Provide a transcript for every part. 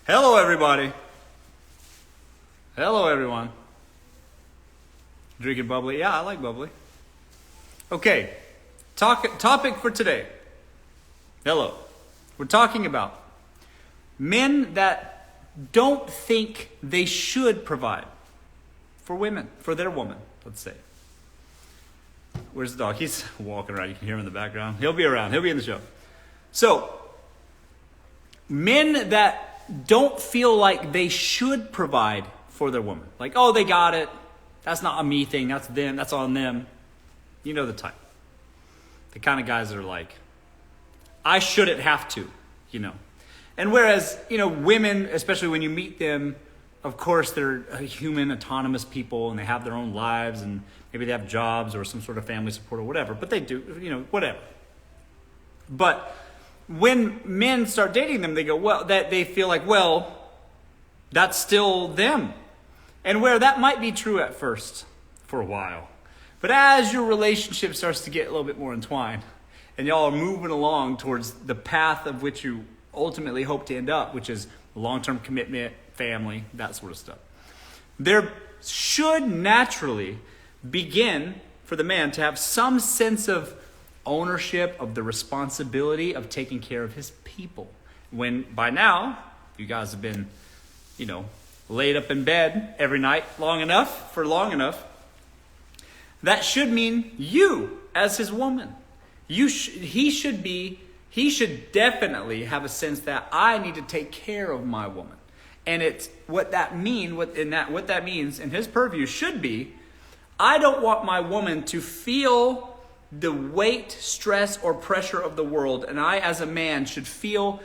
Hello, everybody. Hello, everyone. Drinking bubbly? Yeah, I like bubbly. Okay, topic for today. Hello. We're talking about men that don't think they should provide for women, for their woman, let's say. Where's the dog? He's walking around. You can hear him in the background. He'll be around. He'll be in the show. So, men that don't feel like they should provide for their woman. Like, oh, they got it. That's not a me thing. That's them. That's on them. You know the type. The kind of guys that are like, I shouldn't have to, you know. And whereas, you know, women, especially when you meet them, of course, they're human, autonomous people, and they have their own lives, and maybe they have jobs or some sort of family support or whatever. But they do, you know, whatever. But when men start dating them, they go, well, that they feel like, well, that's still them. And where that might be true at first, for a while. But as your relationship starts to get a little bit more entwined, and y'all are moving along towards the path of which you ultimately hope to end up, which is long-term commitment, family, that sort of stuff. There should naturally begin for the man to have some sense of ownership of the responsibility of taking care of his people. When by now, you guys have been, you know, laid up in bed every night long enough, that should mean you as his woman. He should definitely have a sense that I need to take care of my woman. And it's what that means in his purview should be, I don't want my woman to feel the weight, stress, or pressure of the world, and I as a man should feel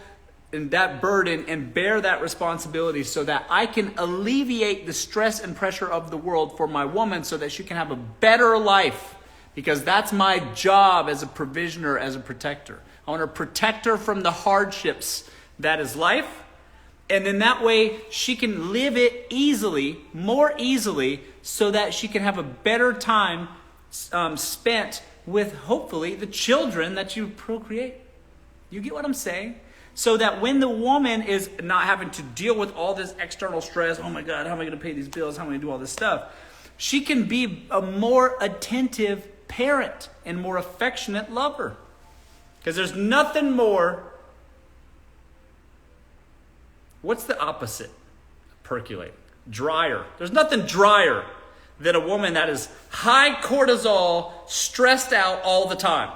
that burden and bear that responsibility so that I can alleviate the stress and pressure of the world for my woman so that she can have a better life, because that's my job as a provisioner, as a protector. I want to protect her from the hardships that is life, and in that way she can live it easily, more easily, so that she can have a better time spent with, hopefully, the children that you procreate. You get what I'm saying? So that when the woman is not having to deal with all this external stress, oh my God, how am I going to pay these bills? How am I going to do all this stuff? She can be a more attentive parent and more affectionate lover. Because there's nothing more. What's the opposite? Percolate. Drier. There's nothing drier than a woman that is high cortisol, stressed out all the time.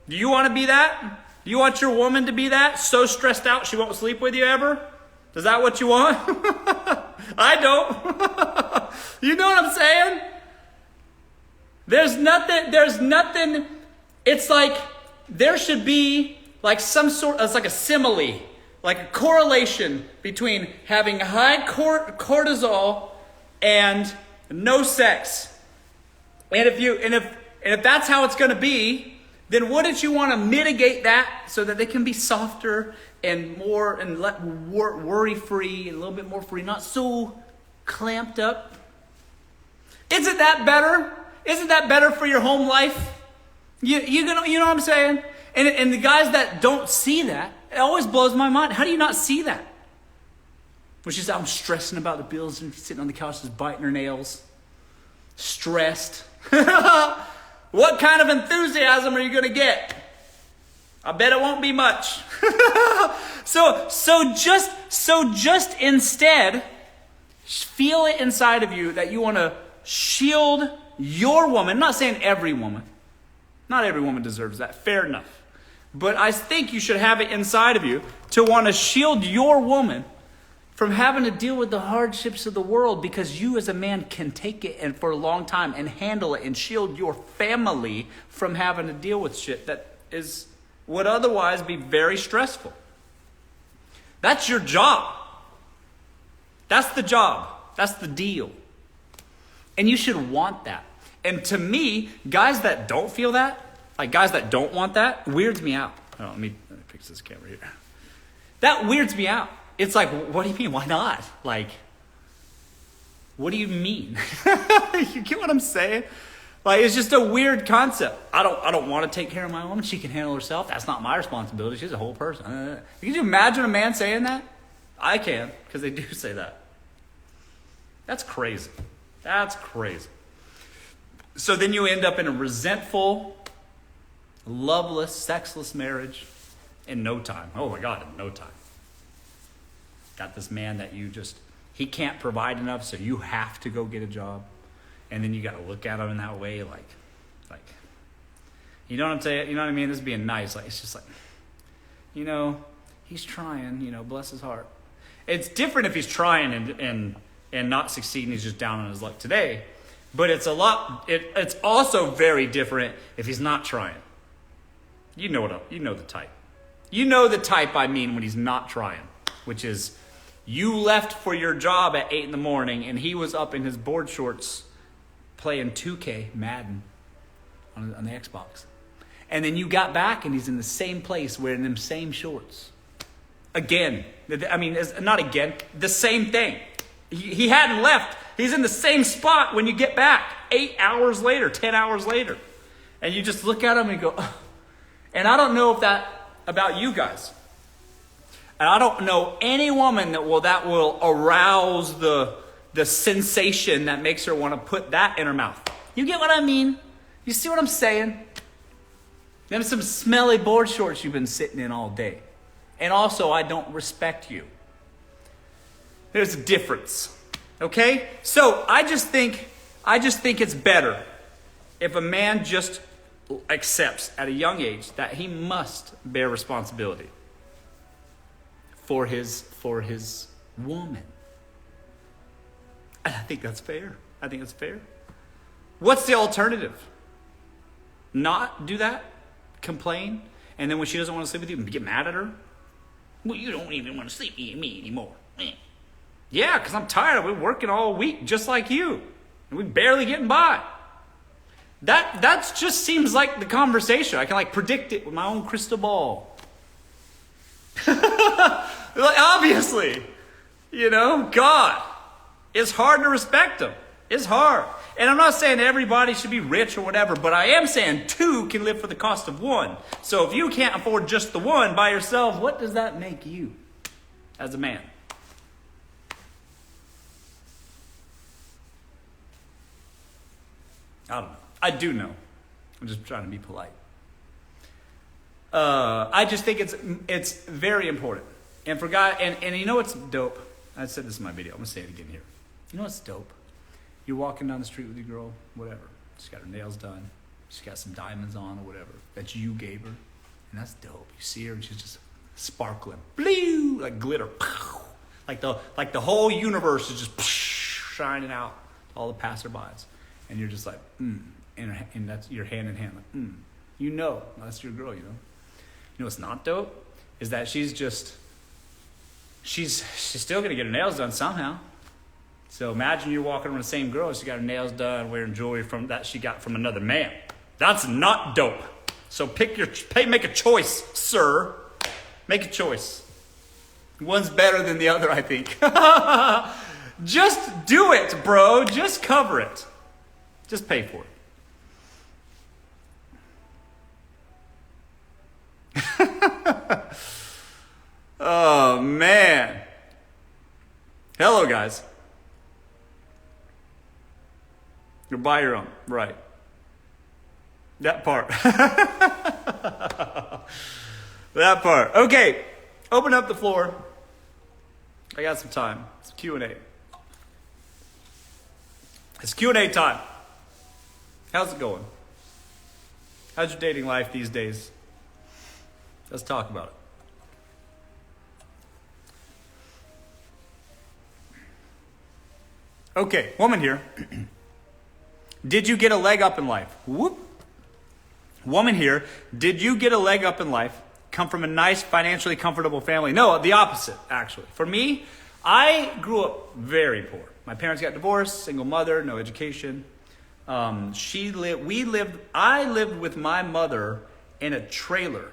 Do you want to be that? Do you want your woman to be that? So stressed out she won't sleep with you ever? Is that what you want? I don't. You know what I'm saying? There's nothing. It's like there should be like some sort, it's like a simile, like a correlation between having high cortisol and no sex. And if that's how it's going to be, then wouldn't you want to mitigate that so that they can be softer and more and worry-free and a little bit more free, not so clamped up? Isn't that better? Isn't that better for your home life? You know what I'm saying? And the guys that don't see that, it always blows my mind. How do you not see that? Which is, I'm stressing about the bills and sitting on the couch just biting her nails. Stressed. What kind of enthusiasm are you going to get? I bet it won't be much. So just instead, feel it inside of you that you want to shield your woman. I'm not saying every woman. Not every woman deserves that. Fair enough. But I think you should have it inside of you to want to shield your woman from having to deal with the hardships of the world, because you as a man can take it and for a long time and handle it and shield your family from having to deal with shit that would otherwise be very stressful. That's your job. That's the job. That's the deal. And you should want that. And to me, guys that don't feel that, like guys that don't want that, weirds me out. Oh, let me fix this camera here. That weirds me out. It's like, what do you mean? Why not? Like, what do you mean? You get what I'm saying? Like, it's just a weird concept. I don't want to take care of my woman. She can handle herself. That's not my responsibility. She's a whole person. Can you imagine a man saying that? I can, because they do say that. That's crazy. That's crazy. So then you end up in a resentful, loveless, sexless marriage in no time. Oh my God, in no time. Got this man that he can't provide enough, so you have to go get a job. And then you got to look at him in that way, like, you know what I'm saying? You know what I mean? This is being nice. Like, it's just like, he's trying, bless his heart. It's different if he's trying and not succeeding. He's just down on his luck today. But it's it's also very different if he's not trying. You know the type. You know the type I mean when he's not trying, which is you left for your job at 8 a.m. and he was up in his board shorts playing 2K Madden on the Xbox. And then you got back and he's in the same place wearing them same shorts. Again. I mean, not again. The same thing. He hadn't left. He's in the same spot when you get back 8 hours later, 10 hours later. And you just look at him and go, ugh. And I don't know if that about you guys. And I don't know any woman that will arouse the sensation that makes her want to put that in her mouth. You get what I mean? You see what I'm saying? Them some smelly board shorts you've been sitting in all day. And also, I don't respect you. There's a difference. Okay? So I just think it's better if a man just accepts at a young age that he must bear responsibility for his woman. And I think that's fair. What's the alternative? Not do that? Complain? And then when she doesn't want to sleep with you, get mad at her? Well, you don't even want to sleep with me anymore. Yeah, because I'm tired. We're working all week just like you. And we're barely getting by. That just seems like the conversation. I can predict it with my own crystal ball. Obviously. God. It's hard to respect them. It's hard. And I'm not saying everybody should be rich or whatever, but I am saying two can live for the cost of one. So if you can't afford just the one by yourself, what does that make you as a man? I don't know. I do know. I'm just trying to be polite. I just think it's very important. And for God, and you know what's dope? I said this in my video. I'm going to say it again here. You know what's dope? You're walking down the street with your girl, whatever. She's got her nails done. She's got some diamonds on or whatever that you gave her. And that's dope. You see her and she's just sparkling. Blue! Like glitter. Like the whole universe is just shining out to all the passerbys. And you're just like, and that's your hand in hand. Like, You know, that's your girl, You know what's not dope? Is that she's still going to get her nails done somehow. So imagine you're walking around the same girl. She got her nails done, wearing jewelry from that she got from another man. That's not dope. So make a choice, sir. Make a choice. One's better than the other, I think. Just do it, bro. Just cover it. Just pay for it. Oh, man. Hello, guys. You're by your own. Right. That part. That part. Okay. Open up the floor. I got some time. It's Q&A. It's Q&A time. How's it going? How's your dating life these days? Let's talk about it. Okay, woman here. Did you get a leg up in life? Whoop. Woman here, did you get a leg up in life? Come from a nice, financially comfortable family? No, the opposite, actually. For me, I grew up very poor. My parents got divorced, single mother, no education. I lived with my mother in a trailer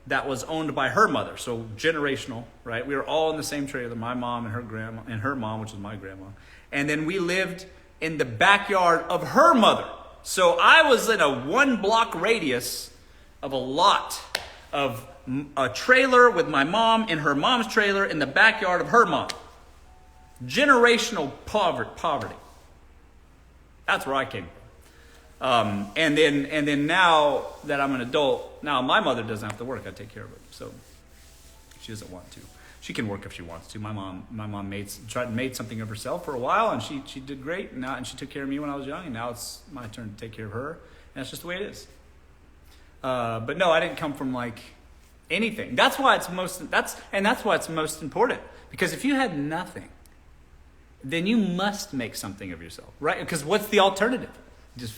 that was owned by her mother, so generational, right? We were all in the same trailer, my mom and her grandma, and her mom, which was my grandma. And then we lived in the backyard of her mother. So I was in a 1-block radius of a lot of a trailer with my mom and her mom's trailer in the backyard of her mom. Generational poverty. That's where I came from. And then now that I'm an adult, now my mother doesn't have to work. I take care of it. So she doesn't want to. She can work if she wants to. My mom made something of herself for a while, and she did great. And she took care of me when I was young, and now it's my turn to take care of her. And that's just the way it is. But no, I didn't come from like anything. That's why it's most important. Because if you had nothing, then you must make something of yourself, right? Because what's the alternative? Just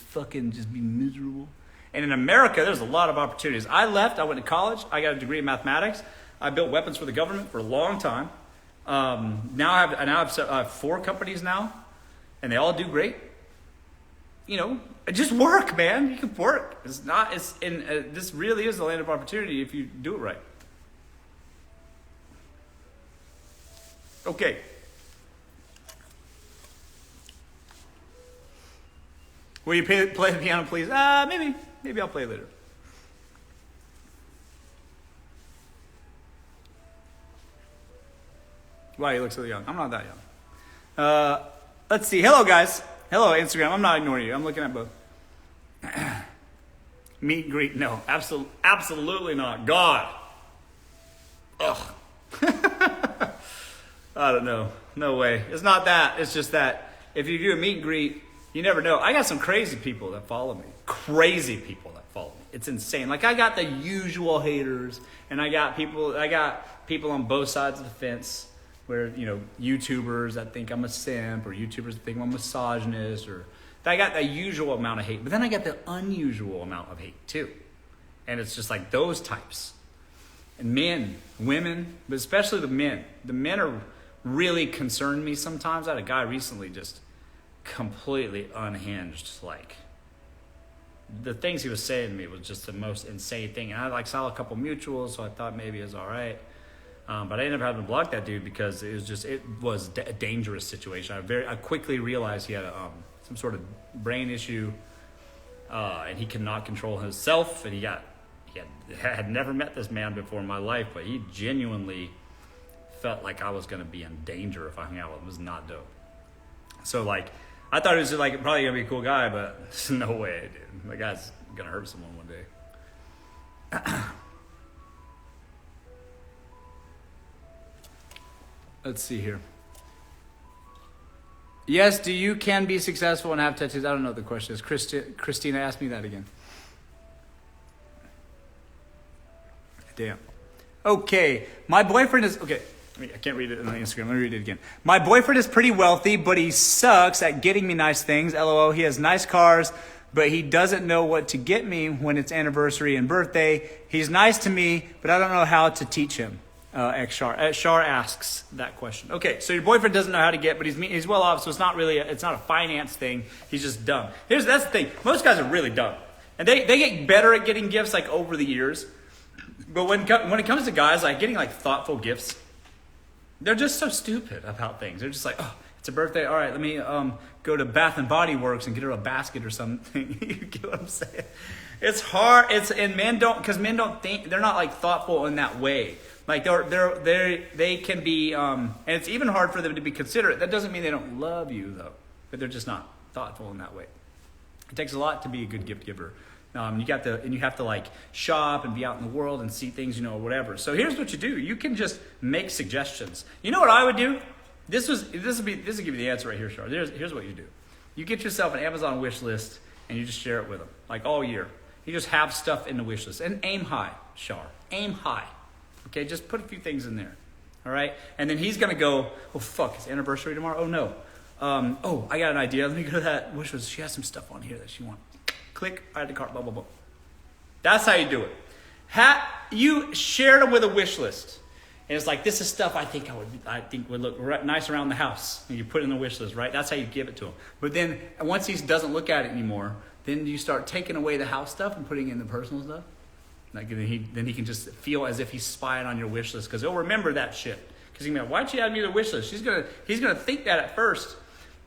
be miserable. And in America, there's a lot of opportunities. I went to college. I got a degree in mathematics. I built weapons for the government for a long time. Now I have 4 companies now, and they all do great. You know, just work, man. You can work. This really is the land of opportunity if you do it right. Okay. Will you play the piano, please? Maybe I'll play later. Wow, you look so young. I'm not that young. Let's see. Hello, guys. Hello, Instagram. I'm not ignoring you. I'm looking at both. Meet and greet. No, absolutely not. God. Ugh. I don't know. No way. It's not that. It's just that if you do a meet and greet, you never know. I got some crazy people that follow me. Crazy people that follow me. It's insane. Like I got the usual haters, and I got people on both sides of the fence. Where, you know, YouTubers that think I'm a simp, or YouTubers that think I'm a misogynist, or I got the usual amount of hate. But then I get the unusual amount of hate too. And it's just like those types. And men, women, but especially the men. The men are really concerned me sometimes. I had a guy recently just completely unhinged. Like, the things he was saying to me was just the most insane thing. And I saw a couple mutuals, so I thought maybe it was all right. But I ended up having to block that dude because it was a dangerous situation. I quickly realized he had some sort of brain issue, and he cannot control himself. And had never met this man before in my life, but he genuinely felt like I was going to be in danger if I hung out with him. It was not dope. So like, I thought he was like probably going to be a cool guy, but there's no way, dude. The guy's going to hurt someone one day. Let's see here. Yes, you can be successful and have tattoos? I don't know what the question is. Christina asked me that again. Damn. Okay, my boyfriend is... Okay, I can't read it on Instagram. Let me read it again. My boyfriend is pretty wealthy, but he sucks at getting me nice things. LOL, he has nice cars, but he doesn't know what to get me when it's anniversary and birthday. He's nice to me, but I don't know how to teach him. Shar asks that question. Okay, so your boyfriend doesn't know how to get, but he's well off, so it's not a finance thing. He's just dumb. That's the thing. Most guys are really dumb, and they get better at getting gifts like over the years. But when it comes to guys like getting like thoughtful gifts, they're just so stupid about things. They're just like, oh, it's a birthday. All right, let me go to Bath and Body Works and get her a basket or something. You get what I'm saying? It's hard. And men don't think, they're not like thoughtful in that way. Like they can be, and it's even hard for them to be considerate. That doesn't mean they don't love you though, but they're just not thoughtful in that way. It takes a lot to be a good gift giver. You have to like shop and be out in the world and see things, or whatever. So here's what you do. You can just make suggestions. You know what I would do? This will give you the answer right here, Char. Here's what you do. You get yourself an Amazon wish list and you just share it with them, like all year. You just have stuff in the wish list and aim high, Char. Aim high. Okay, just put a few things in there. All right? And then he's going to go, oh, fuck, it's anniversary tomorrow? Oh, no. I got an idea. Let me go to that wish list. She has some stuff on here that she wants. Click, add to cart, blah, blah, blah. That's how you do it. You shared them with a wish list. And it's like, this is stuff I think would look nice around the house. And you put it in the wish list, right? That's how you give it to him. But then once he doesn't look at it anymore, then you start taking away the house stuff and putting in the personal stuff. Like then he can just feel as if he's spying on your wish list because he'll remember that shit. Because he'll be like, why'd you add me to the wish list? He's gonna think that at first,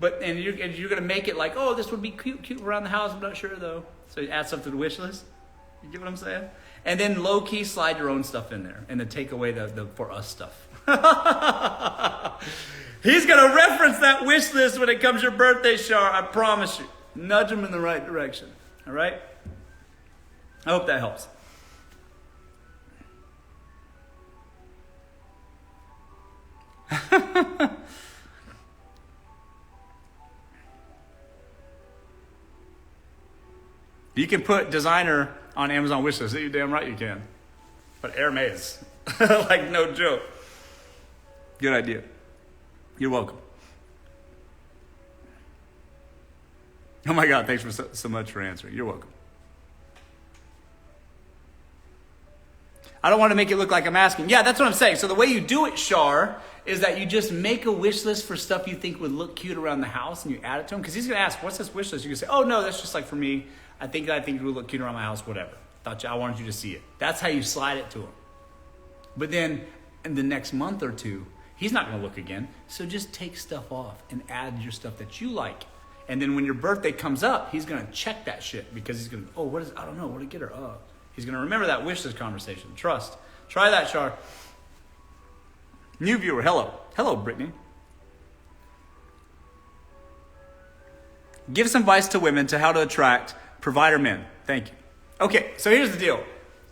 And you're gonna make it like, oh, this would be cute around the house. I'm not sure though. So you add stuff to the wish list. You get what I'm saying? And then low key slide your own stuff in there, and then take away the for us stuff. He's gonna reference that wish list when it comes your birthday, Shar. I promise you. Nudge him in the right direction. All right. I hope that helps. You can put designer on Amazon wishlist. You're damn right you can. But Hermes, like no joke. Good idea. You're welcome. Oh my God, thanks for so much for answering. You're welcome. I don't want to make it look like I'm asking. Yeah, that's what I'm saying. So the way you do it, Shar, is that you just make a wish list for stuff you think would look cute around the house, and you add it to him. Because he's going to ask, what's this wish list? You can say, oh, no, that's just like for me. I think it would look cute around my house, whatever. I wanted you to see it. That's how you slide it to him. But then in the next month or two, he's not going to look again. So just take stuff off and add your stuff that you like. And then when your birthday comes up, he's going to check that shit because he's going to, I don't know, what to get her. He's going to remember that wish list conversation. Trust. Try that, Char. New viewer, hello. Hello, Brittany. Give some advice to women to how to attract provider men. Thank you. Okay, so here's the deal.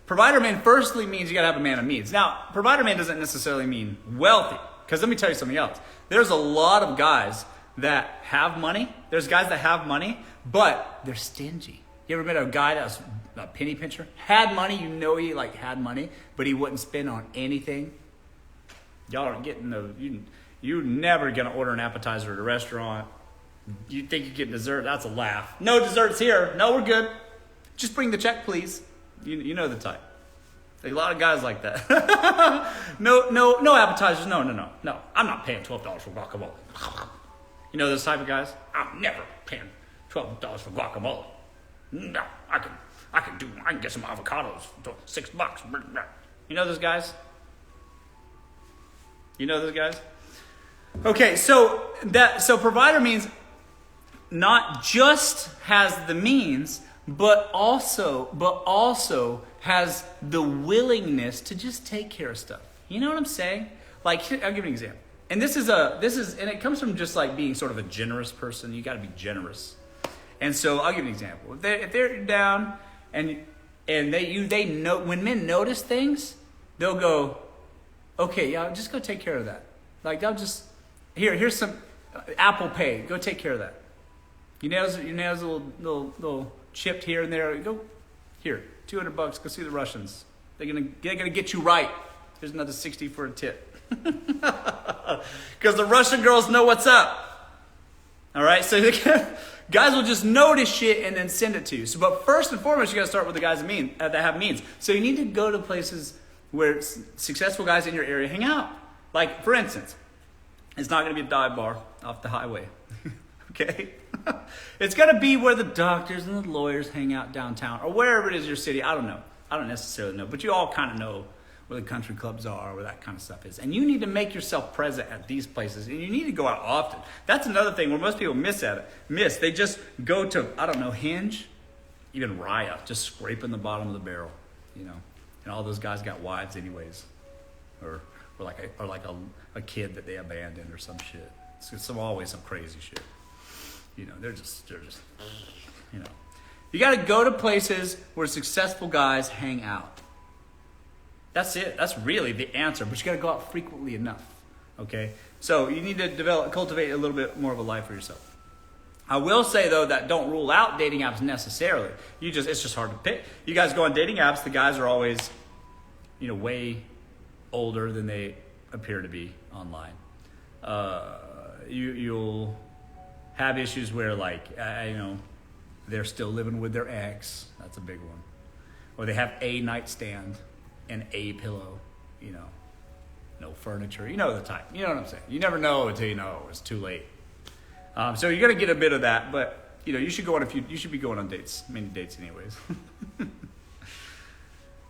Provider man firstly means you got to have a man of means. Now, provider man doesn't necessarily mean wealthy. Because let me tell you something else. There's a lot of guys that have money. There's guys that have money, but they're stingy. You ever met a guy that was a penny pincher? Had money, he had money, but he wouldn't spend on anything. Y'all aren't getting you're never going to order an appetizer at a restaurant. You think you're getting dessert, that's a laugh. No desserts here. No, we're good. Just bring the check, please. You know the type. A lot of guys like that. No appetizers. No. I'm not paying $12 for guacamole. You know those type of guys? I'm never paying $12 for guacamole. No, I can get some avocados for $6. You know those guys? Okay, so provider means not just has the means, but also has the willingness to just take care of stuff. You know what I'm saying? Like, I'll give you an example. And this is it comes from just like being sort of a generous person. You got to be generous. And so I'll give you an example. If they're down and they know, when men notice things, they'll go, okay, yeah, just go take care of that. Like they'll just here's some Apple Pay. Go take care of that. Your nails a little chipped here and there. Go here, $200. Go see the Russians. They're gonna get you right. Here's another 60 for a tip. Because the Russian girls know what's up. All right, so guys will just notice shit and then send it to you. So, but first and foremost, you got to start with the guys that have means. So you need to go to places where successful guys in your area hang out. Like, for instance, it's not going to be a dive bar off the highway. Okay? It's going to be where the doctors and the lawyers hang out downtown or wherever it is in your city. I don't know. I don't necessarily know. But you all kind of know where the country clubs are, where that kind of stuff is. And you need to make yourself present at these places. And you need to go out often. That's another thing where most people miss. They just go to, I don't know, Hinge, even Raya, just scraping the bottom of the barrel, you know. And all those guys got wives anyways. Or like a kid that they abandoned or some shit. It's always some crazy shit. You know, they're just, you know. You got to go to places where successful guys hang out. That's it. That's really the answer. But you got to go out frequently enough. Okay? So you need to cultivate a little bit more of a life for yourself. I will say, though, that don't rule out dating apps necessarily. It's just hard to pick. You guys go on dating apps, the guys are always, you know, way older than they appear to be online. You'll have issues where, like, you know, they're still living with their ex. That's a big one. Or they have a nightstand and a pillow, you know. No furniture. You know the type. You know what I'm saying? You never know until you know. It's too late. So you're gonna get a bit of that, but you know you should be going on dates, many dates, anyways.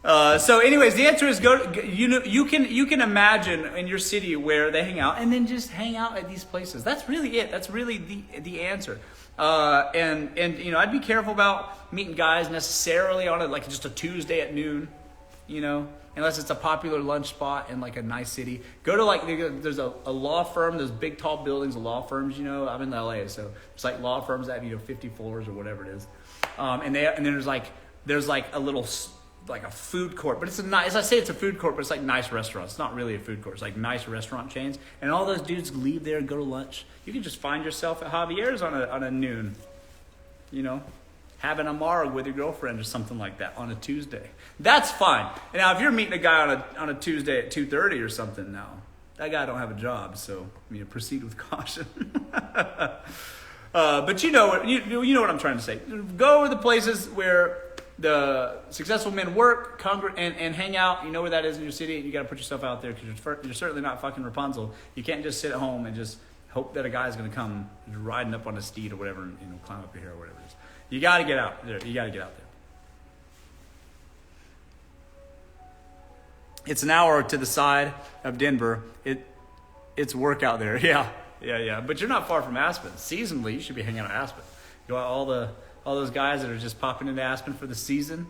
So anyways, the answer is you can imagine in your city where they hang out, and then just hang out at these places. That's really it. That's really the answer. And I'd be careful about meeting guys necessarily on just a Tuesday at noon, unless it's a popular lunch spot in like a nice city. Go to there's a law firm, those big tall buildings of law firms, I'm in LA, so it's like law firms that have 50 floors or whatever it is. And then there's a little like a food court, but it's as I say, it's a food court, but it's like nice restaurants. It's not really a food court. It's like nice restaurant chains, and all those dudes leave there and go to lunch. You can just find yourself at Javier's on a noon, having a marg with your girlfriend or something like that on a Tuesday. That's fine. And now if you're meeting a guy on a Tuesday at 2:30 or something, now that guy don't have a job, so proceed with caution. But you know what I'm trying to say. Go to the places where the successful men work, and hang out. You know where that is in your city. You got to put yourself out there, because you're certainly not fucking Rapunzel. You can't just sit at home and just hope that a guy's going to come riding up on a steed or whatever, and climb up your hair or whatever it is. You got to get out there. You got to get out there. It's an hour to the side of Denver. It's work out there. Yeah. But you're not far from Aspen. Seasonally, you should be hanging out at Aspen. You got all those guys that are just popping into Aspen for the season.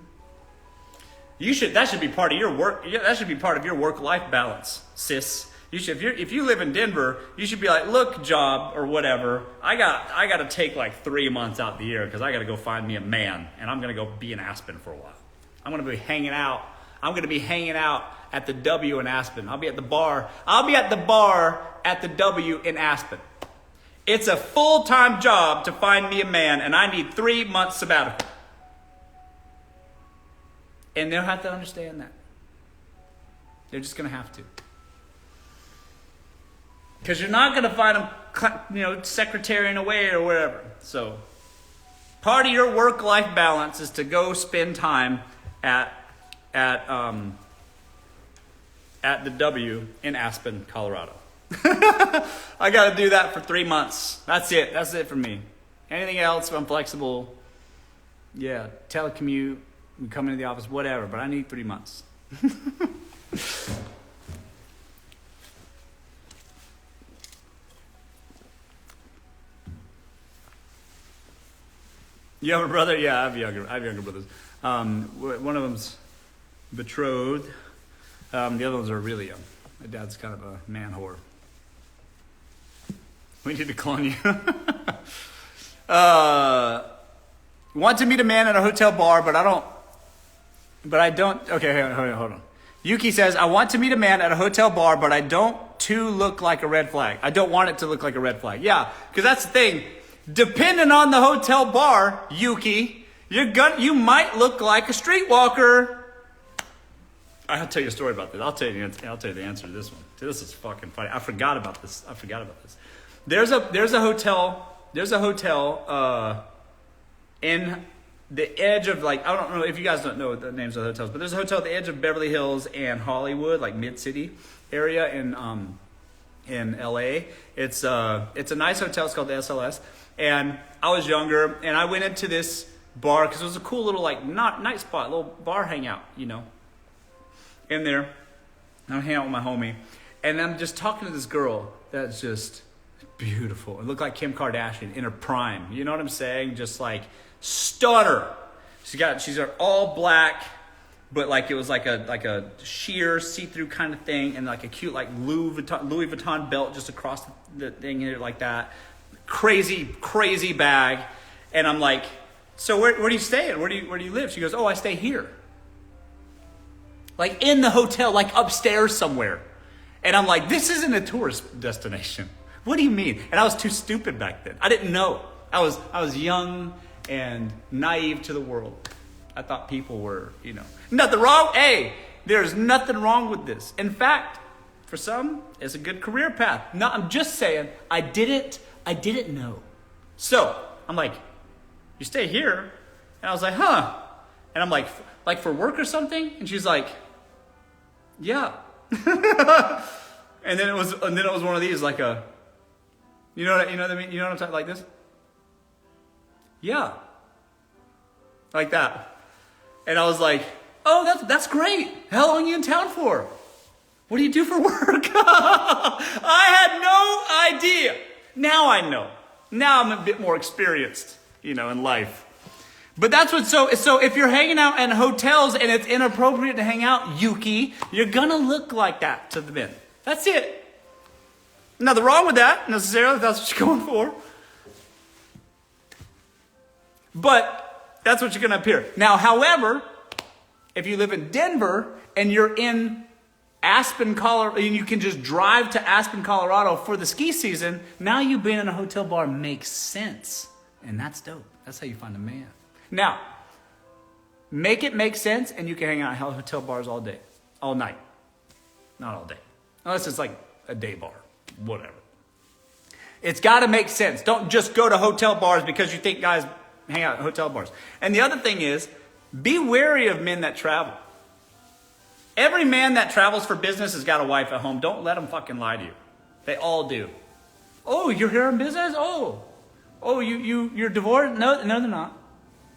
That should be part of your work. Yeah, that should be part of your work-life balance, sis. If you live in Denver, you should be like, look, job or whatever, I got to take like 3 months out the year because I got to go find me a man, and I'm gonna go be in Aspen for a while. I'm gonna be hanging out at the W in Aspen. I'll be at the bar at the W in Aspen. It's a full-time job to find me a man, and I need 3 months sabbatical. And they'll have to understand that. They're just going to have to. Because you're not going to find them, secretarying away or wherever. So, part of your work-life balance is to go spend time at the W in Aspen, Colorado. I got to do that for 3 months. That's it for me. Anything else, I'm flexible. Yeah, telecommute, come into the office, whatever, but I need 3 months. You have a brother? Yeah, I have younger brothers. One of them's betrothed. The other ones are really young. My dad's kind of a man whore. We need to clone you. Want to meet a man at a hotel bar, but I don't. Okay, hold on. Yuki says, I want to meet a man at a hotel bar, but I don't look like a red flag. I don't want it to look like a red flag. Yeah, because that's the thing. Depending on the hotel bar, Yuki, you might look like a streetwalker. I'll tell you a story about this. I'll tell you the answer to this one. This is fucking funny. I forgot about this. There's a hotel in the edge of, like, I don't know if you guys don't know the names of the hotels, but there's a hotel at the edge of Beverly Hills and Hollywood, like mid-city area in LA. It's a nice hotel. It's called the SLS. And I was younger, and I went into this bar because it was a cool little, like, night spot, little bar hangout, in there. I'm hanging out with my homie, and I'm just talking to this girl that's just beautiful. It looked like Kim Kardashian in her prime. You know what I'm saying? Just like stunner. She's all black, but like it was like a sheer see-through kind of thing, and like a cute like Louis Vuitton belt just across the thing here like that. Crazy bag. And I'm like, so where do you stay? Where do you live? She goes, oh, I stay here. Like in the hotel, like upstairs somewhere. And I'm like, this isn't a tourist destination. What do you mean? And I was too stupid back then. I didn't know. I was young and naive to the world. I thought people were, nothing wrong. Hey, there's nothing wrong with this. In fact, for some, it's a good career path. No, I'm just saying, I didn't know. So I'm like, you stay here? And I was like, huh? And I'm like for work or something? And she's like, yeah. and then it was one of these, like a, you know what I mean? You know what I'm talking, like this? Yeah. Like that. And I was like, Oh, that's great. How long are you in town for? What do you do for work? I had no idea. Now I know. Now I'm a bit more experienced, in life. But that's what's so if you're hanging out in hotels and it's inappropriate to hang out, Yuki, you're gonna look like that to the men. That's it. Nothing wrong with that, necessarily, if that's what you're going for. But that's what you're gonna appear. Now, however, if you live in Denver and you're in Aspen, Colorado, and you can just drive to Aspen, Colorado for the ski season, now you being in a hotel bar makes sense. And that's dope. That's how you find a man. Now, make it make sense, and you can hang out at hotel bars all day, all night. Not all day. Unless it's like a day bar, whatever. It's got to make sense. Don't just go to hotel bars because you think guys hang out at hotel bars. And the other thing is, be wary of men that travel. Every man that travels for business has got a wife at home. Don't let them fucking lie to you. They all do. Oh, you're here in business? Oh, you're divorced? No, they're not.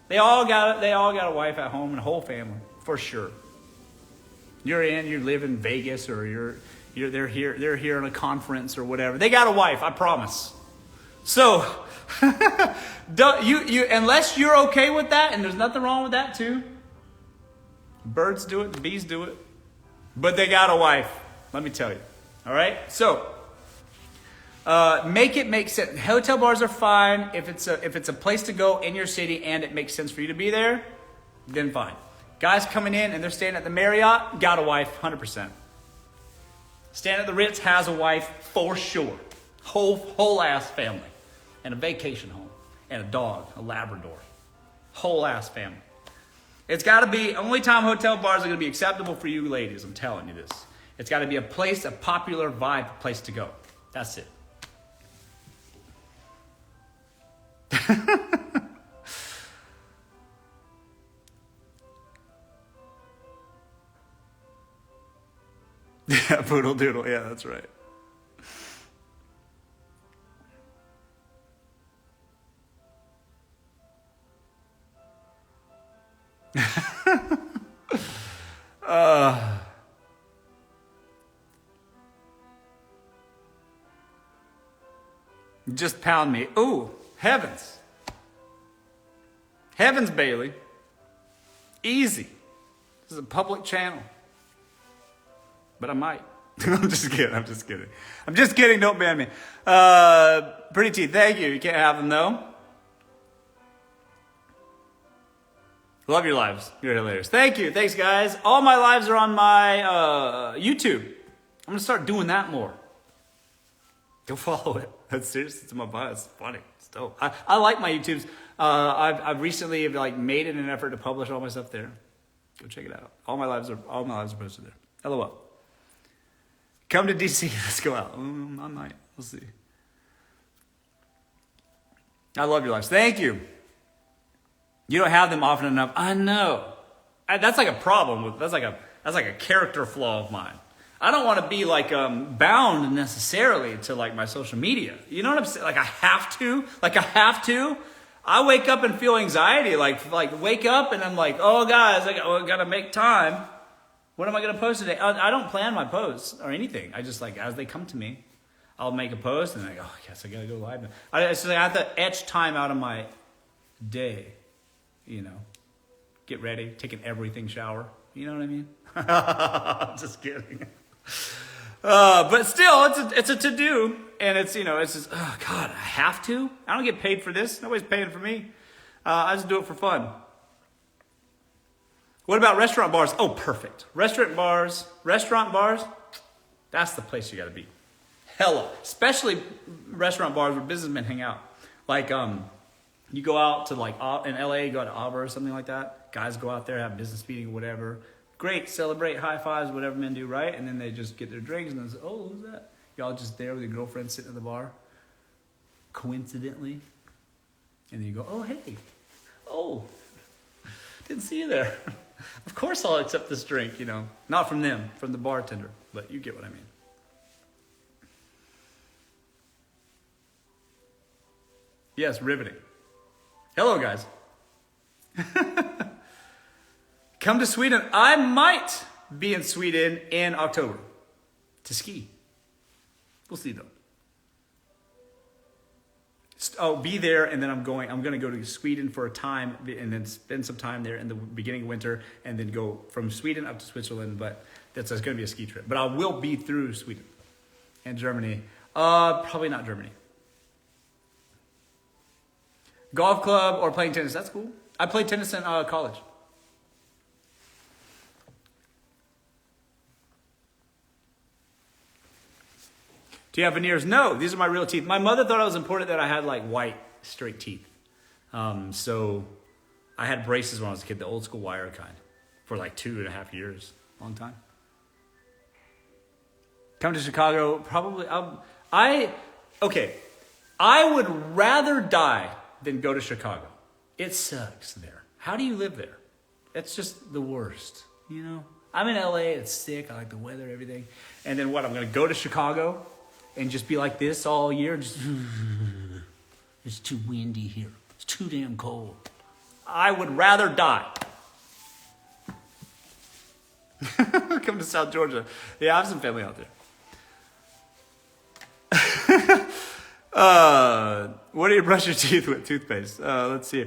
They all got a wife at home and a whole family, for sure. You live in Vegas, or they're here on a conference or whatever. They got a wife, I promise. So don't you unless you're okay with that, and there's nothing wrong with that too. Birds do it, the bees do it. But they got a wife, let me tell you. All right? So make it make sense. Hotel bars are fine if it's a place to go in your city and it makes sense for you to be there, then fine. Guys coming in and they're staying at the Marriott, got a wife, 100%. Staying at the Ritz, has a wife for sure. Whole ass family. And a vacation home. And a dog, a Labrador. Whole ass family. It's got to be, only time hotel bars are going to be acceptable for you ladies, I'm telling you this. It's got to be a popular vibe place to go. That's it. Yeah, poodle doodle. Yeah, that's right. Just pound me. Ooh, heavens. Heavens, Bailey. Easy. This is a public channel. But I might. I'm just kidding. Don't ban me. Pretty T, thank you. You can't have them, though. Love your lives. You're hilarious. Thank you. Thanks, guys. All my lives are on my YouTube. I'm going to start doing that more. Go follow it. That's serious. It's in my bio. It's funny. It's dope. I like my YouTubes. I've recently made it an effort to publish all my stuff there. Go check it out. All my lives are posted there. LOL. Come to DC. Let's go out. I might. We'll see. I love your lives. Thank you. You don't have them often enough. I know. That's like a problem. That's like a character flaw of mine. I don't want to be bound necessarily to my social media. You know what I'm saying? I have to. I wake up and feel anxiety. Wake up and I'm like, oh guys, I gotta make time. What am I gonna post today? I don't plan my posts or anything. I just as they come to me, I'll make a post and I go, oh yes, I gotta go live now. I have to etch time out of my day. Get ready, take an everything shower. You know what I mean? Just kidding. But still, it's a to-do. And it's just, oh God, I have to? I don't get paid for this. Nobody's paying for me. I just do it for fun. What about restaurant bars? Oh, perfect. Restaurant bars, that's the place you gotta be. Hella. Especially restaurant bars where businessmen hang out. You go out to in LA, you go to Ava or something like that. Guys go out there, have a business meeting or whatever. Great, celebrate, high fives, whatever men do, right? And then they just get their drinks and then say, oh, who's that? Y'all just there with your girlfriend sitting at the bar, coincidentally. And then you go, oh, hey. Oh, didn't see you there. Of course I'll accept this drink, Not from them, from the bartender. But you get what I mean. Yes, riveting. Hello, guys. Come to Sweden. I might be in Sweden in October to ski. We'll see though. I'll be there, and then I'm going to go to Sweden for a time, and then spend some time there in the beginning of winter, and then go from Sweden up to Switzerland. But that's going to be a ski trip. But I will be through Sweden and Germany. Probably not Germany. Golf club or playing tennis. That's cool. I played tennis in college. Do you have veneers? No, these are my real teeth. My mother thought it was important that I had like white, straight teeth. So I had braces when I was a kid, the old school wire kind, for like 2.5 years. Long time. Come to Chicago, probably. I would rather die than go to Chicago. It sucks there. How do you live there? It's just the worst, you know? I'm in LA, it's sick, I like the weather, everything. And then what, I'm gonna go to Chicago and just be like this all year? Just, it's too windy here. It's too damn cold. I would rather die. Come to South Georgia. Yeah, I have some family out there. What do you brush your teeth with? Toothpaste. Let's see.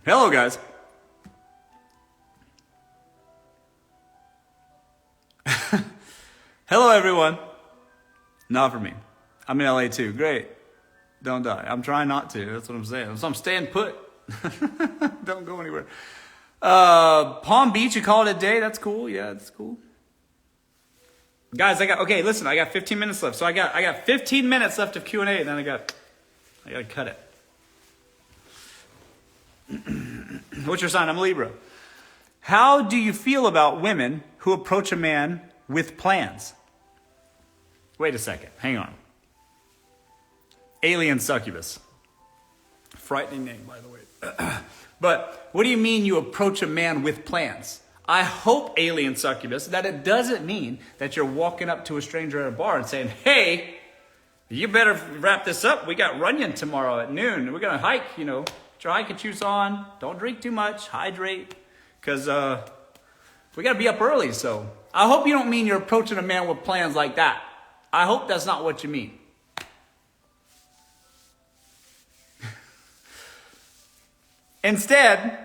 Hello, guys. Hello, everyone. Not for me. I'm in LA too. Great. Don't die. I'm trying not to. That's what I'm saying. So I'm staying put. Don't go anywhere. Palm Beach, you call it a day. That's cool. Yeah, that's cool. Guys, I got 15 minutes left. So I got 15 minutes left of Q&A, and then I got to cut it. What's your sign? I'm a Libra. How do you feel about women who approach a man with plans? Wait a second. Hang on. Alien succubus. Frightening name, by the way. But what do you mean you approach a man with plans? I hope, alien succubus, that it doesn't mean that you're walking up to a stranger at a bar and saying, hey, you better wrap this up. We got Runyon tomorrow at noon. We're going to hike, Get your hiking shoes on. Don't drink too much. Hydrate. Because we got to be up early. So I hope you don't mean you're approaching a man with plans like that. I hope that's not what you mean. Instead,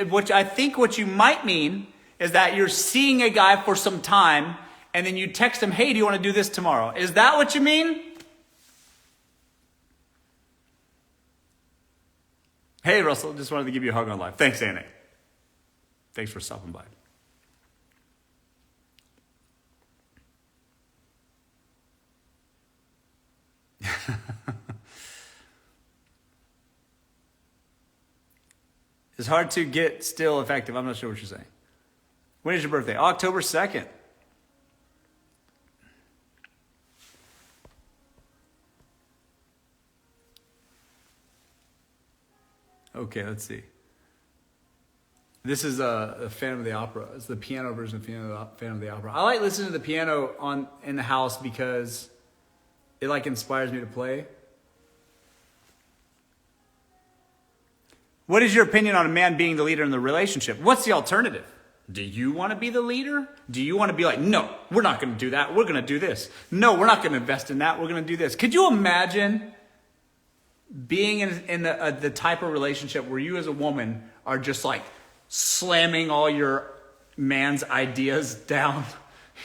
what you might mean is that you're seeing a guy for some time and then you text him, hey, do you want to do this tomorrow? Is that what you mean? Hey, Russell, just wanted to give you a hug on life. Thanks, Annie. Thanks for stopping by. It's hard to get still effective. I'm not sure what you're saying. When is your birthday? October 2nd. Okay, let's see. This is a Phantom of the Opera. It's the piano version of Phantom of the Opera. I like listening to the piano in the house because it inspires me to play. What is your opinion on a man being the leader in the relationship? What's the alternative? Do you want to be the leader? Do you want to be like, no, we're not going to do that. We're going to do this. No, we're not going to invest in that. We're going to do this. Could you imagine being in the type of relationship where you as a woman are just slamming all your man's ideas down?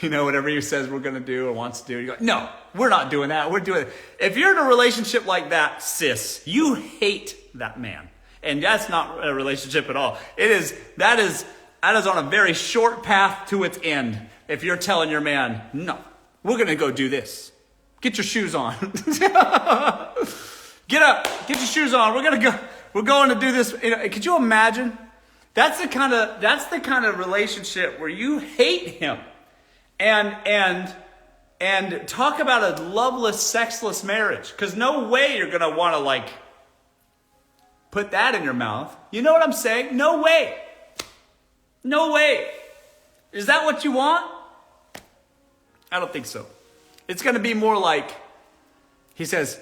Whatever he says we're going to do or wants to do. You go, no, we're not doing that. We're doing it. If you're in a relationship like that, sis, you hate that man. And that's not a relationship at all. That is on a very short path to its end. If you're telling your man, no, we're going to go do this. Get your shoes on. Get up, get your shoes on. We're going to do this. Could you imagine? That's the kind of relationship where you hate him. And talk about a loveless, sexless marriage. Because no way you're going to want to put that in your mouth. You know what I'm saying? No way. No way. Is that what you want? I don't think so. It's going to be more he says,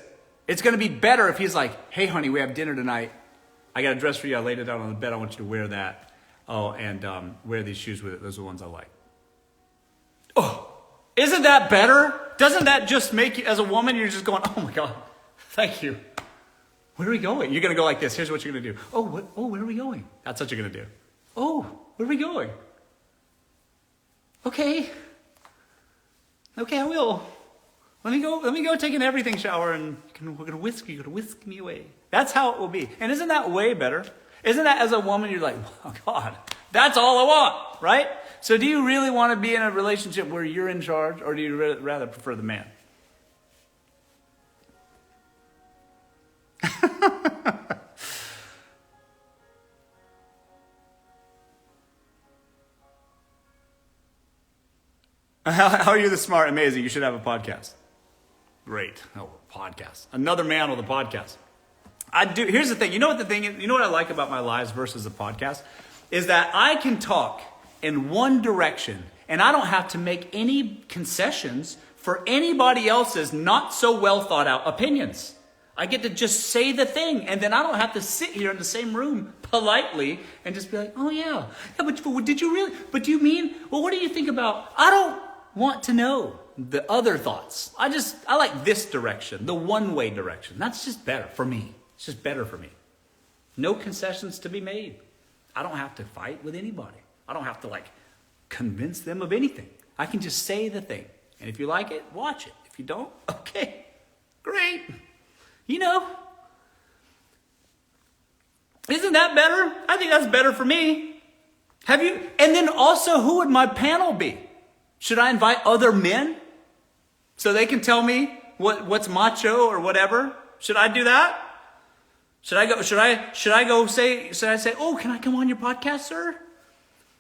it's going to be better if he's like, hey, honey, we have dinner tonight. I got a dress for you. I laid it out on the bed. I want you to wear that. Oh, and wear these shoes with it. Those are the ones I like. Oh, isn't that better? Doesn't that just make you, as a woman, you're just going, oh my God, thank you. Where are we going? You're going to go like this. Here's what you're going to do. Oh, where are we going? That's what you're going to do. Oh, where are we going? Okay, I will. Let me go take an everything shower and you're going to whisk me away. That's how it will be. And isn't that way better? Isn't that as a woman, you're like, oh God, that's all I want, right? So do you really want to be in a relationship where you're in charge, or do you rather prefer the man? How are you this smart? Amazing. You should have a podcast. Great. Oh, podcast. Another man with a podcast. I do. Here's the thing. You know what the thing is? You know what I like about my lives versus a podcast? Is that I can talk in one direction and I don't have to make any concessions for anybody else's not so well thought out opinions. I get to just say the thing, and then I don't have to sit here in the same room politely and just be like, oh yeah, but did you really? But do you mean? Well, what do you think about? I don't want to know the other thoughts. I like this direction, the one-way direction. That's just better for me. It's just better for me. No concessions to be made. I don't have to fight with anybody. I don't have to convince them of anything. I can just say the thing. And if you like it, watch it. If you don't, okay, great. You know, isn't that better? I think that's better for me. Have you? And then also, who would my panel be? Should I invite other men so they can tell me what's macho or whatever? Should I do that? Should I say, oh, can I come on your podcast, sir?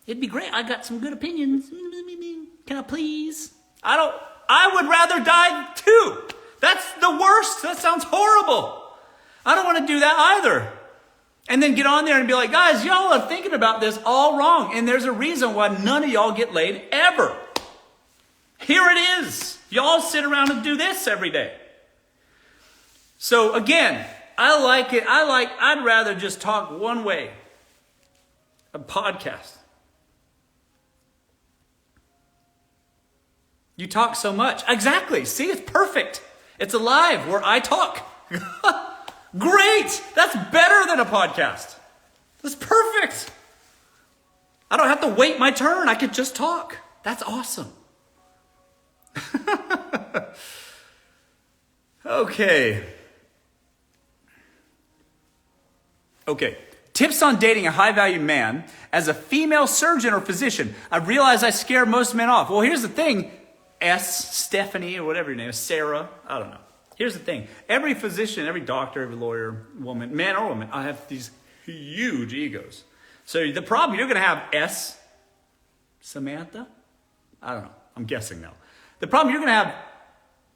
It'd be great. I got some good opinions. Can I please? I would rather die too. That's the worst. That sounds horrible. I don't want to do that either. And then get on there and be like, guys, y'all are thinking about this all wrong. And there's a reason why none of y'all get laid ever. Here it is. Y'all sit around and do this every day. So again, I like it. I'd rather just talk one way. A podcast. You talk so much. Exactly. See, it's perfect. It's alive where I talk. Great. That's better than a podcast. That's perfect. I don't have to wait my turn. I could just talk. That's awesome. Okay. Tips on dating a high-value man. As a female surgeon or physician, I realize I scare most men off. Well, here's the thing. Stephanie, or whatever your name is, Sarah, I don't know. Here's the thing. Every physician, every doctor, every lawyer, woman, man or woman, I have these huge egos. So the problem, you're going to have Samantha? I don't know. I'm guessing now. The problem you're going to have,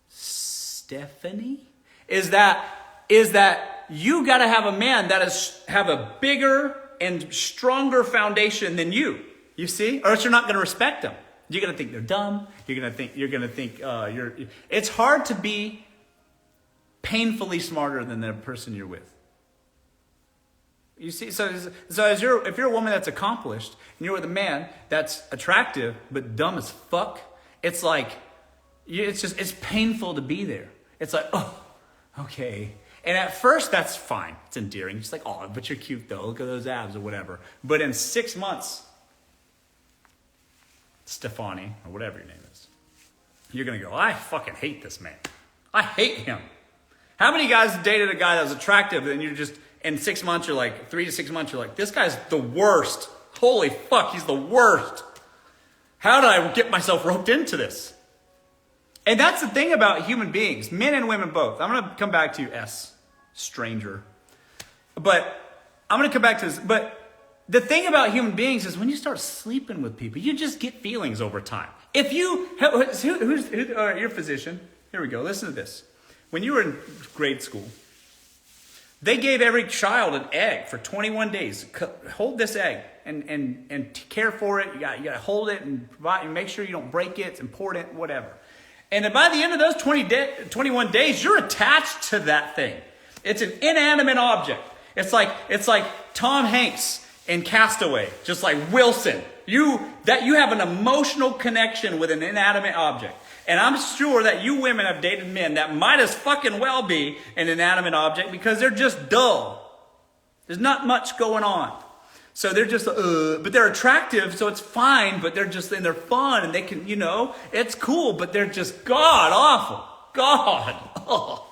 Stephanie, is that you got to have a man that have a bigger and stronger foundation than you. You see? Or else you're not going to respect them. You're going to think they're dumb. You're going to think it's hard to be painfully smarter than the person you're with. You see, so if you're a woman that's accomplished and you're with a man that's attractive but dumb as fuck, it's like it's painful to be there. It's like, oh, okay. And at first that's fine. It's endearing. It's like, oh, but you're cute though. Look at those abs or whatever. But in 6 months, Stefani, or whatever your name is, you're going to go, I fucking hate this man. I hate him. How many guys dated a guy that was attractive and you're just, in 6 months, you're like, 3 to 6 months, you're like, this guy's the worst. Holy fuck, he's the worst. How did I get myself roped into this? And that's the thing about human beings, men and women both. I'm going to come back to you, stranger. But I'm going to come back to this. But the thing about human beings is when you start sleeping with people, you just get feelings over time. If you, who's your physician? Here we go. Listen to this. When you were in grade school, they gave every child an egg for 21 days. Hold this egg and care for it. You got to hold it and provide, and make sure you don't break it. It's important, whatever. And by the end of those 21 days, you're attached to that thing. It's an inanimate object. It's like Tom Hanks in Castaway, just like Wilson. You have an emotional connection with an inanimate object. And I'm sure that you women have dated men that might as fucking well be an inanimate object because they're just dull. There's not much going on. So they're just, but they're attractive, so it's fine, but they're fun, and they can, it's cool, but they're just god awful. God. Oh.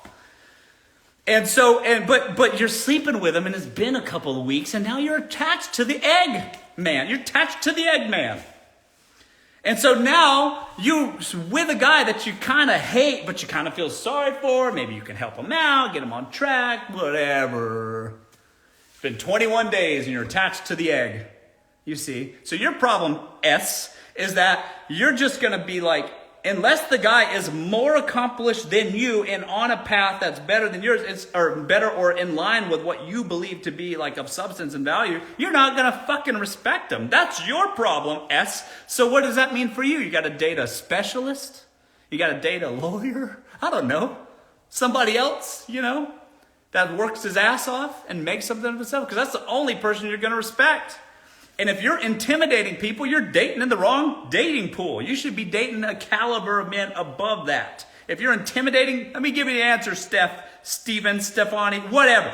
And so, but you're sleeping with them, and it's been a couple of weeks, and now you're attached to the egg man. You're attached to the egg man. And so now you with a guy that you kind of hate, but you kind of feel sorry for. Maybe you can help him out, get him on track, whatever. It's been 21 days and you're attached to the egg. You see? So your problem, S, is that you're just going to be like, unless the guy is more accomplished than you and on a path that's better than yours, or better or in line with what you believe to be like of substance and value, you're not going to fucking respect him. That's your problem, S. So what does that mean for you? You got to date a specialist? You got to date a lawyer? I don't know. Somebody else, that works his ass off and makes something of himself, because that's the only person you're going to respect. And if you're intimidating people, you're dating in the wrong dating pool. You should be dating a caliber of men above that. If you're intimidating, let me give you the answer, Steven, Stefani, whatever.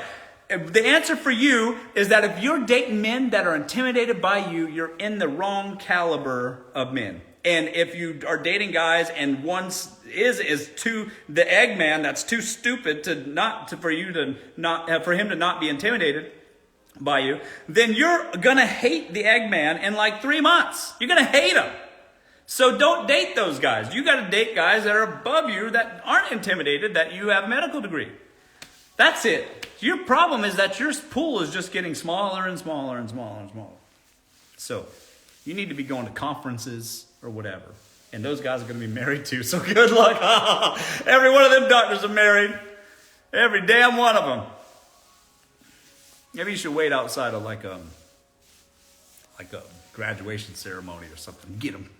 The answer for you is that if you're dating men that are intimidated by you, you're in the wrong caliber of men. And if you are dating guys and one is too the Eggman, that's too stupid for him to not be intimidated by you, then you're gonna hate the Eggman in like 3 months. You're gonna hate him. So don't date those guys. You gotta date guys that are above you, that aren't intimidated, that you have a medical degree. That's it. Your problem is that your pool is just getting smaller and smaller and smaller and smaller. So you need to be going to conferences or whatever. And those guys are going to be married too. So good luck. Every one of them doctors are married. Every damn one of them. Maybe you should wait outside of like a graduation ceremony or something. Get them,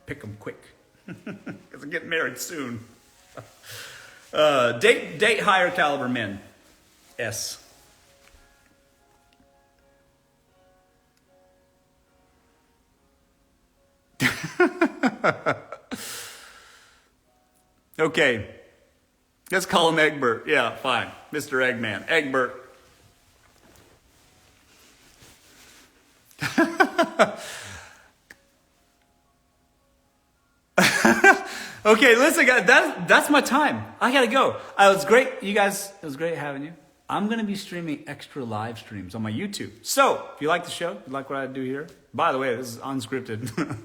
pick them quick. Because they're getting married soon. Date higher caliber men. S. Okay. Let's call him Egbert. Yeah, fine. Mr. Eggman. Egbert. Okay, listen, guys, that's my time. I gotta go. It was great, you guys. It was great having you. I'm gonna be streaming extra live streams on my YouTube. So, if you like the show, if you like what I do here, by the way, this is unscripted,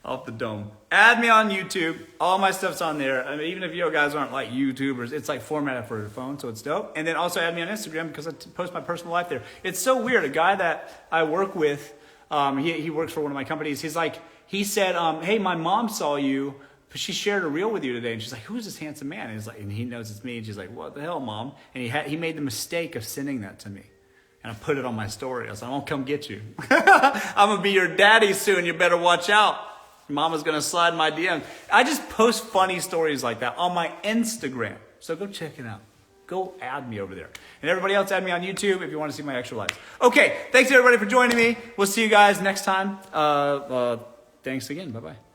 off the dome. Add me on YouTube. All my stuff's on there. I mean, even if you guys aren't like YouTubers, it's like formatted for a phone, so it's dope. And then also add me on Instagram because I post my personal life there. It's so weird. A guy that I work with, he works for one of my companies. He said, hey, my mom saw you. But she shared a reel with you today, and she's like, "Who's this handsome man?" And he knows it's me, and she's like, "What the hell, Mom?" And he made the mistake of sending that to me, and I put it on my story. I was like, "I'm gonna come get you. I'm gonna be your daddy soon. You better watch out. Mama's gonna slide my DM." I just post funny stories like that on my Instagram, so go check it out. Go add me over there, and everybody else add me on YouTube if you want to see my extra lives. Okay, thanks everybody for joining me. We'll see you guys next time. Thanks again. Bye bye.